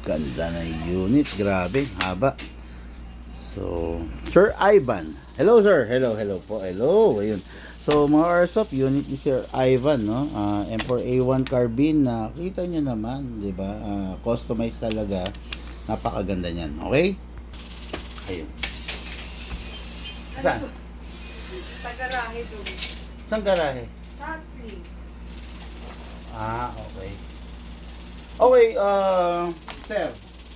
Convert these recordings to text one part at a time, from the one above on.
Ganda na unit. Grabe, haba. So, Sir Ivan. Hello, sir. Hello, hello po. Hello. Ayun. So, mga Airsoft unit ni Sir Ivan, no? M4A1 carbine na kita nyo naman, di ba? Customized talaga. Napakaganda niyan. Okay? Ayun. Saan? Sa garahe doon. Saan garahe? Tatsley. Okay. Okay, sir,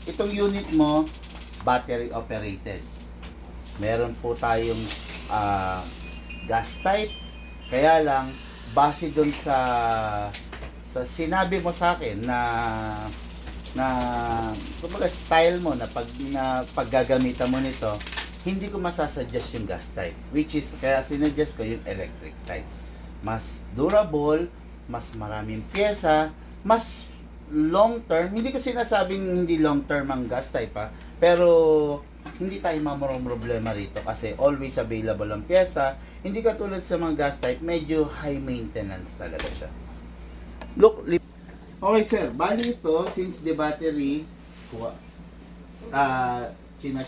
itong unit mo, battery operated. Meron po tayong gas type. Kaya lang, base dun sa sinabi mo sa akin na kumbaga style mo na paggagamitan mo nito, hindi ko masasuggest yung gas type, which is kaya sinuggest ko yung electric type. Mas durable, mas maraming pyesa, mas long term. Hindi ko sinasabing hindi long term ang gas type pero hindi tayo mamorong problema rito kasi always available ang pyesa. Hindi katulad sa mga gas type, medyo high maintenance talaga siya. Okay sir, bali ito, since the battery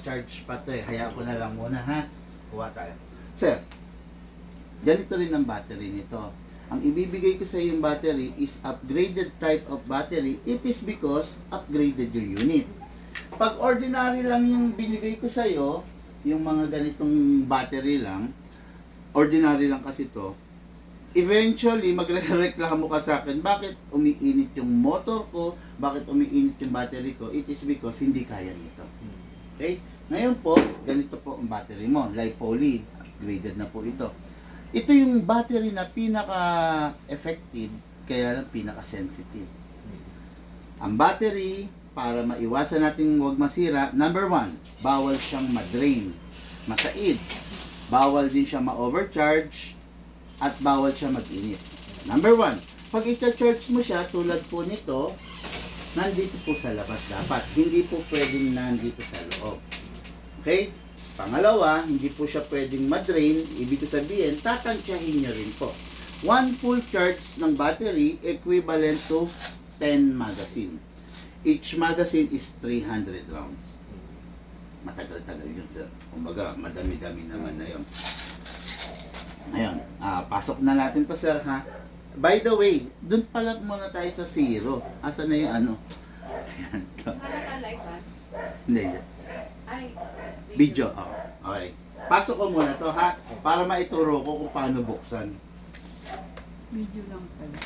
charge pa to hayaan ko na lang muna ha. Kuha tayo. Sir, ganito rin ang battery nito. Ang ibibigay ko sa yung battery is upgraded type of battery. It is because upgraded your unit. Pag ordinary lang yung binigay ko sa iyo, yung mga ganitong battery lang, ordinary lang kasi to, eventually magre-reklamo ka sa akin, bakit umiinit yung motor ko, bakit umiinit yung battery ko? It is because hindi kaya nito. Okay? Ngayon po, ganito po ang battery mo, LiPoly, upgraded na po ito. Ito yung battery na pinaka-effective, kaya lang pinaka-sensitive. Ang battery, para maiwasan natin huwag masira, number 1, bawal siyang ma-drain, masaid. Bawal din siya ma-overcharge, at bawal siya mag-init. Number 1, pag i-charge mo siya, tulad po nito, nandito po sa labas dapat. Hindi po pwedeng nandito sa loob. Okay? Pangalawa, hindi po siya pwedeng ma-drain. Ibig sabihin, tatansyahin nyo rin po. 1 full charge ng battery equivalent to 10 magazine. Each magazine is 300 rounds. Matagal-tagal yun, sir. Kumbaga, madami-dami naman na yun. Ngayon, pasok na natin to, sir, ha? By the way, dun pala muna tayo sa zero. Asa na yung ano? Ayan, to. Live ba? Hindi, hindi. Ay, Video. Okay. Pasok ko muna to, ha? Para maituro ko kung paano buksan. Video lang pala.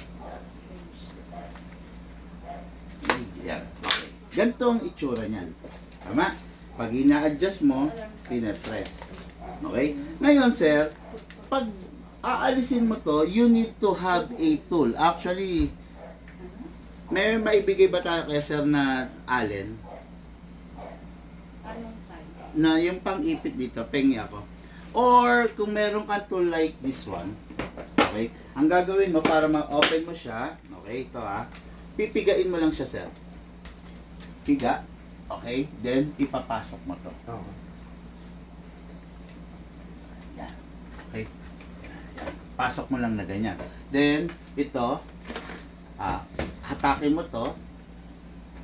Yan. Okay. Ganito ang itsura niyan. Tama? Pag ina-adjust mo, pinapress. Okay? Ngayon, sir, pag aalisin mo to, you need to have a tool. Actually, may maibigay ba tayo kay sir na allen? Anong size? Na yung pang-ipit dito, pengi ako. Or kung meron kang tool like this one, okay? Ang gagawin mo para ma-open mo siya, okay, ito pipigain mo lang siya, sir. Piga, okay? Then, ipapasok mo to. Yan. Okay? Yan. Pasok mo lang na ganyan. Then, ito, hatakin mo to.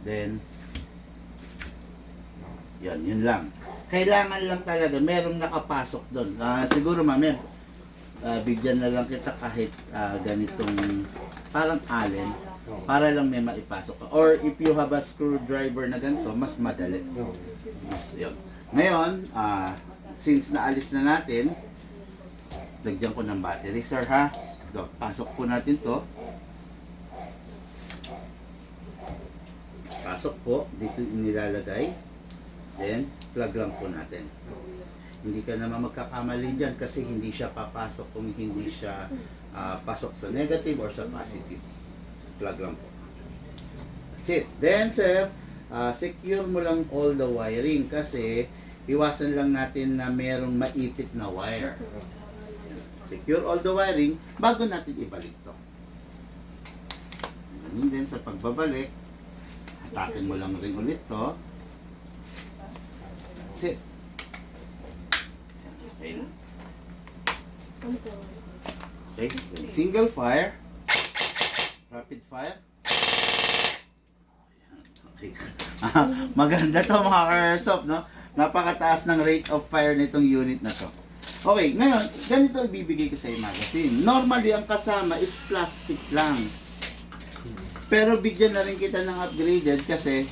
Then, yun lang. Kailangan lang talaga, merong nakapasok doon. Siguro, ma'am, bigyan na lang kita kahit ganitong parang allen para lang may maipasok ka. Or if you have a screwdriver na ganito, mas madali. Yun. Ngayon, since naalis na natin, lagyan ko ng battery, sir, ha? Pasok po natin to. Pasok po, dito inilalagay. Then, plug lang po natin. Hindi ka naman magkakamali dyan kasi hindi siya papasok kung hindi siya pasok sa negative or sa positive. Plug lang po. That's it. Then, sir, secure mo lang all the wiring kasi iwasan lang natin na merong maipit na wire. Secure all the wiring bago natin ibalik to. Ganun din sa pagbabalik, hatakin mo lang rin ulit to. That's it. Okay. Okay. Single fire. Rapid fire. Okay. Maganda to mga ka-airsoft, no? Napakataas ng rate of fire nitong unit na to. Okay, ngayon, ganito ibibigay ko sa iyo magazine. Normally, ang kasama is plastic lang. Pero bigyan na rin kita ng upgraded kasi,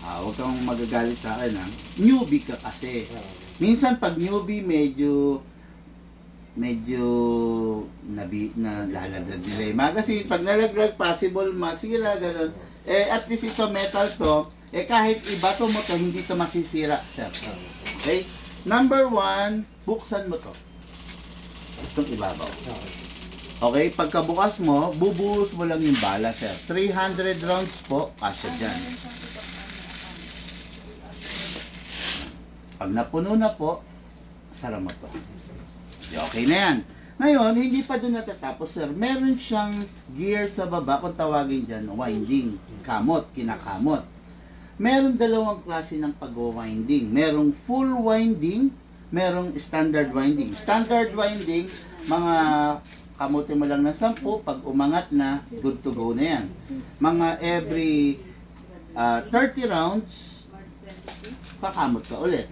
huwag kang magagalit sa akin ha. Newbie ka kasi. Minsan pag newbie, medyo nalalaglag nila yung magazine. Pag nalaglag, possible masira, ganun. At least ito metal to, kahit ibato mo to, hindi to masisira, sir. Okay? Number 1, buksan mo to. Itong ibabaw. Okay? Pagkabukas mo, bubuhos mo lang yung bala, sir. 300 rounds po, kasya dyan. Pag napuno na po, sara mo to. Okay na yan. Ngayon, hindi pa doon natatapos, sir. Meron siyang gear sa baba, kung tawagin dyan, winding. Kamot, kinakamot. Meron dalawang klase ng pag-winding. Merong full winding, merong standard winding. Standard winding, mga kamutin mo lang na 10, pag umangat na, good to go na yan. Mga every 30 rounds, kakamot ka ulit.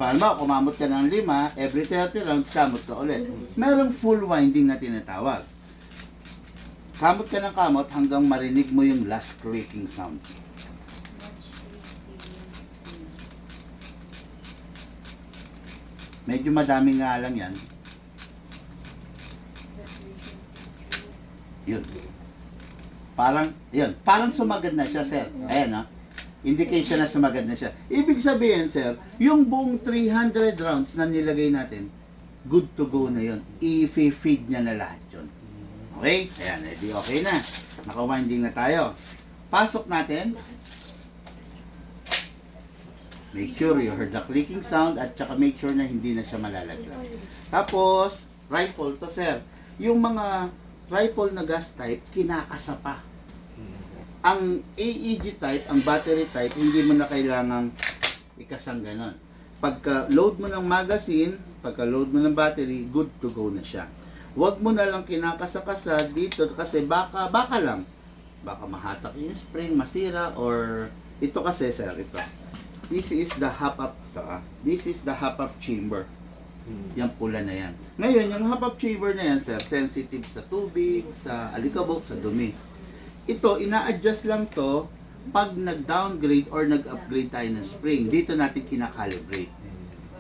Paano ba, kumamot ka ng 5, every 30 rounds, kamot ka ulit. Merong full winding na tinatawag. Kamot ka ng kamot hanggang marinig mo yung last clicking sound. Medyo madami nga lang yan. Yun. Parang sumagad na siya, sir. Ayan, ha. Indication na sumagad na siya. Ibig sabihin, sir, yung buong 300 rounds na nilagay natin, good to go na yun. I-feed niya na lahat yun. Okay? Ayan, edi okay na. Naka-winding na tayo. Pasok natin. Make sure you heard the clicking sound at saka make sure na hindi na siya malalaglag. Tapos, rifle to, sir. Yung mga rifle na gas type, kinakasa pa. Ang AEG type, ang battery type, hindi mo na kailangang ikasang ganon. Pagka load mo ng magazine, pagka load mo ng battery, good to go na siya. Huwag mo na lang kinakasa-kasa dito kasi baka lang. Baka mahatak yung spring, masira, or ito kasi, sir, ito. This is the hop-up This is the hop-up chamber. Yung pula na yan. Ngayon, yung hop-up chamber na yan, sir, sensitive sa tubig, sa alikabok, sa dumi. Ito, ina-adjust lang to pag nag-downgrade or nag-upgrade tayo ng spring. Dito natin kinakalibrate.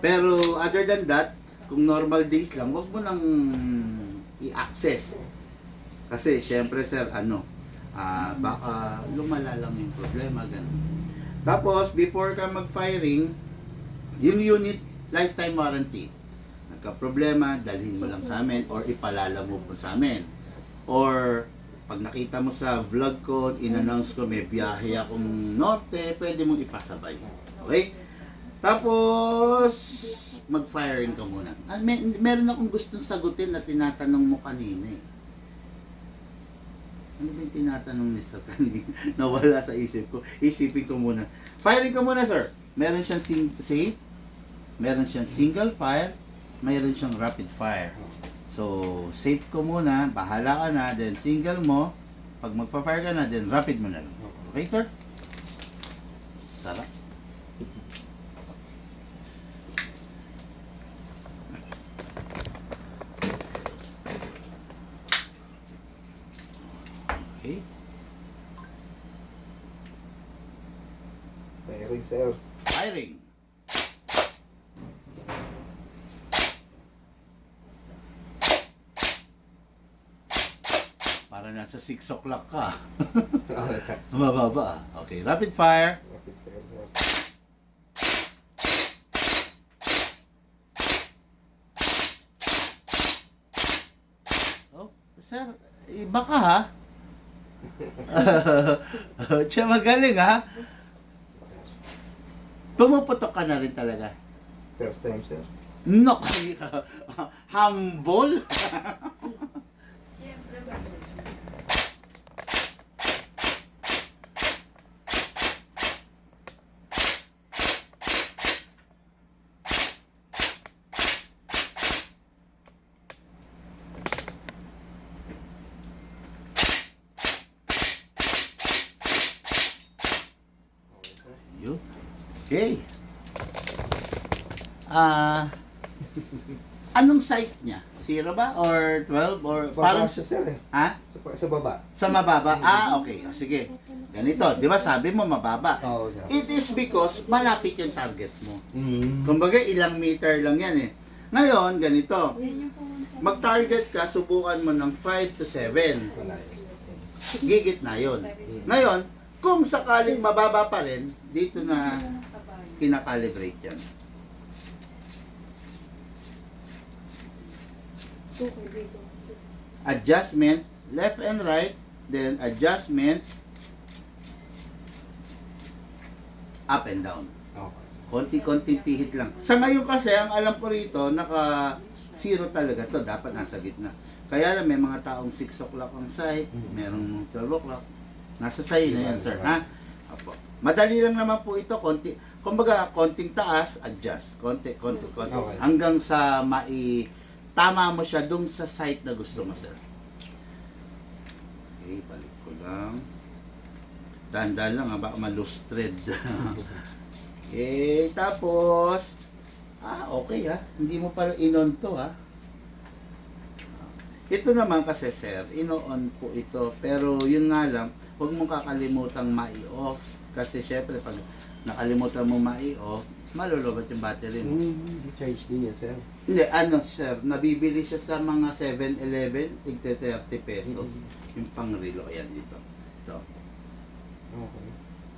Pero other than that, kung normal days lang, wag mo nang i-access. Kasi syempre, sir, baka lumala lang yung problema, ganun. Tapos, before ka mag-firing, yung unit, lifetime warranty. Nagka-problema, dalhin mo lang sa amin or ipalala mo po sa amin. Or, pag nakita mo sa vlog ko, in-announce ko, may biyahe akong norte, pwede mong ipasabay. Okay? Tapos, mag-firing ka muna. Meron akong gustong sagutin na tinatanong mo kanina eh. Ano ba yung tinatanong ni Sir kanina? Nawala sa isip ko. Isipin ko muna. Firing ka muna, sir. Meron siyang safe, meron siyang single fire, meron siyang rapid fire. So, safe ko muna, bahala ka na, then single mo. Pag magpa-fire ka na, then rapid mo na lang. Okay, sir? Sarap. Okay. Firing, sir. Firing. Para nasa 6 o'clock ka. Mababa. Okay, rapid fire. Rapid fire, sir. Oh, sir, iba ka ha? Siya magaling ha? Pumuputok ka na rin talaga. First time, sir. No, humble. Siyempre, Okay. Anong site niya? 0 ba? Or 12? Or Parang parang, siya sir eh. ha? Sa baba. Sa mababa? Okay. O, sige. Ganito. Di ba sabi mo mababa? Oo sir. It is because malapit yung target mo. Mm. Kumbaga, ilang meter lang yan eh. Ngayon, ganito. Yan yung pumunta. Mag-target ka, subukan mo ng 5 to 7. Wala. Gigit na yun. Ngayon, kung sakaling mababa pa rin, dito na kinakalibrate yan. Adjustment, left and right, then adjustment, up and down. Okay. Konti-konting pihit lang. Sa ngayon kasi, ang alam ko rito, naka 0 talaga to, dapat nasa gitna. Kaya lang may mga taong 6 o'clock ang site, merong 12 o'clock. Nasa side na yan, sir. Ha? Opo. Madali lang naman po ito, konti. Kumbaga, konting taas, adjust. Konti. Okay. Hanggang sa tama mo siya dun sa site na gusto mo, sir. Okay, balik ko lang. Dahan-dahan lang, ha? Baka malustred. Okay, tapos, okay ha. Hindi mo pala in-on to ha. Ito naman kasi sir, ino-on po ito. Pero yun nga lang, huwag mong kakalimutang mai-off. Kasi syempre, pag nakalimutan mo mai-off, malulubat yung battery mo. Charge din yan sir. Hindi, sir, nabibili siya sa mga 7-Eleven, tigte 30 pesos. Yung pang-relo, ayan dito. Ito. Okay.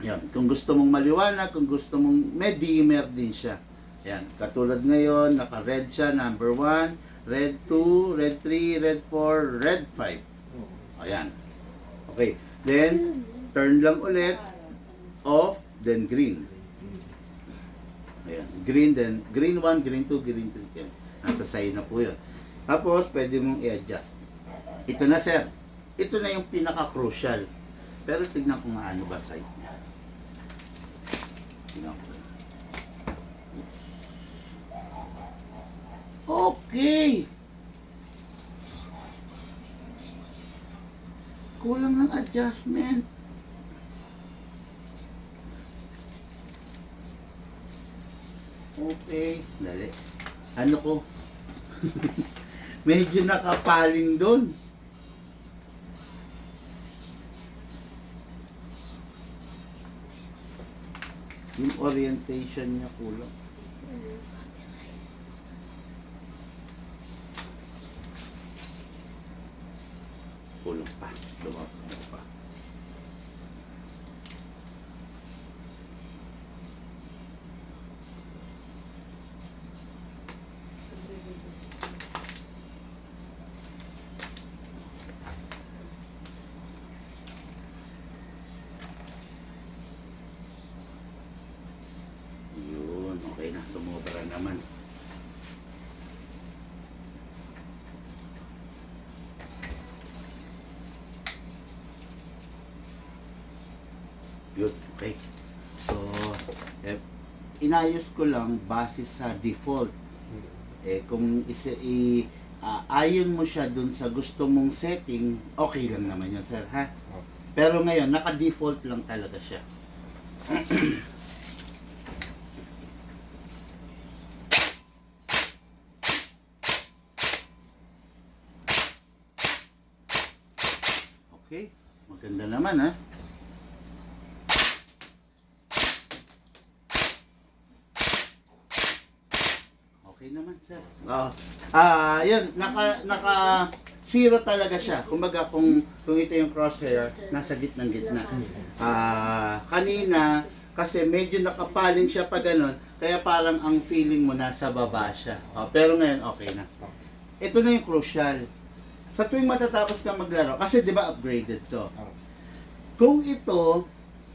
Yan, kung gusto mong maliwanag, kung gusto mong may dimmer din siya. Yan, katulad ngayon, naka-red siya, number 1, red 2, red 3, red 4, red 5. Ayan. Okay, then, turn lang ulit, off, then green. Ayan, green then, green 1, green 2, green 3. Yan, nasa side na po yun. Tapos, pwede mong i-adjust. Ito na sir, ito na yung pinaka-crucial. Pero tignan ko nga ano ba side niya. Okay. Kulang ng adjustment. Okay. Dali. Ano ko? Medyo nakapaling doon. Yung orientation niya kulang. Kulang pa. Lumabas pa. Yun, okay na. Sumobra naman. Yun, okay. So, inayos ko lang base sa default. Kung ayon mo siya dun sa gusto mong setting, okay lang naman yun, sir, ha? Pero ngayon, naka-default lang talaga siya. Okay, maganda naman, ha? Okay naman, sir. Yun, naka zero talaga siya. Kumbaga, kung ito yung crosshair, nasa gitnang gitna. Kanina, kasi medyo nakapaling siya pa ganun, kaya parang ang feeling mo nasa baba siya. Pero ngayon, okay na. Ito na yung crucial. Sa tuwing matatapos ka maglaro, kasi di ba upgraded to. Kung ito,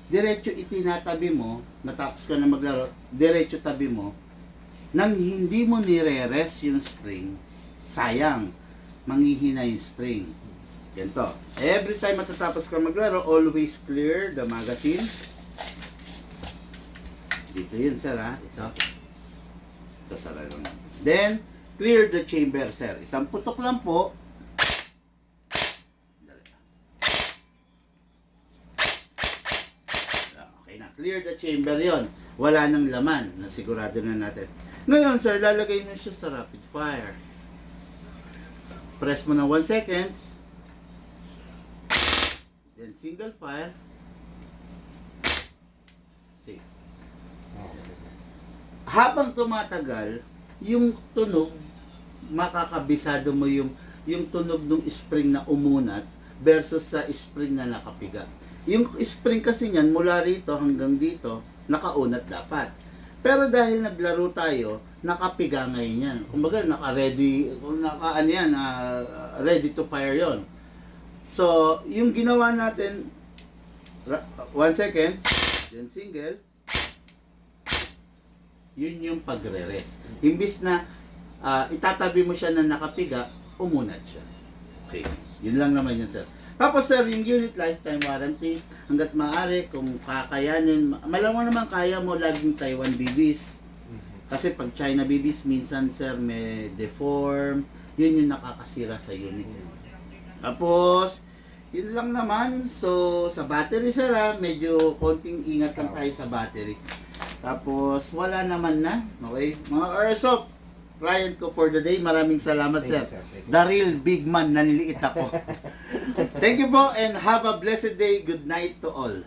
diretso itinatabi mo, natapos ka na maglaro, diretso tabi mo, nang hindi mo nire-rest yung spring, sayang, manghihina yung spring. Ganito. Every time matatapos ka maglaro, always clear the magazine. Dito yun, sir, ha? Ito. Ito, sara lang. Then, clear the chamber, sir. Isang putok lang po. Dali. Okay na. Clear the chamber yon. Wala nang laman. Nasigurado na natin. Ngayon, sir, lalagay mo siya sa rapid fire. Press mo ng 1 seconds. Then single fire. Safe. Okay. Habang tumatagal, yung tunog, makakabisado mo yung tunog ng spring na umunat versus sa spring na nakapiga. Yung spring kasi niyan, mula rito hanggang dito, nakaunat dapat. Pero dahil naglaro tayo, nakapiga ngayon yan. Kumbaga, naka-ready, ready to fire yon. So, yung ginawa natin, 1 second, then single, yun yung pagre-rest. Imbis na itatabi mo siya na nakapiga, umunat siya. Okay, yun lang naman yun, sir. Tapos, sir, yung unit lifetime warranty, hanggat maaari, kung kakayanin, malamang naman kaya mo laging Taiwan BBs. Kasi pag China BBs, minsan, sir, may deform, yun yung nakakasira sa unit. Tapos, yun lang naman. So, sa battery, sir, medyo konting ingat lang tayo sa battery. Tapos, wala naman na. Okay? Mga Airsoft, client ko for the day. Maraming salamat, Thank you, sir. sir. Thank you. The real big man, naniliit ako. Thank you po and have a blessed day. Good night to all.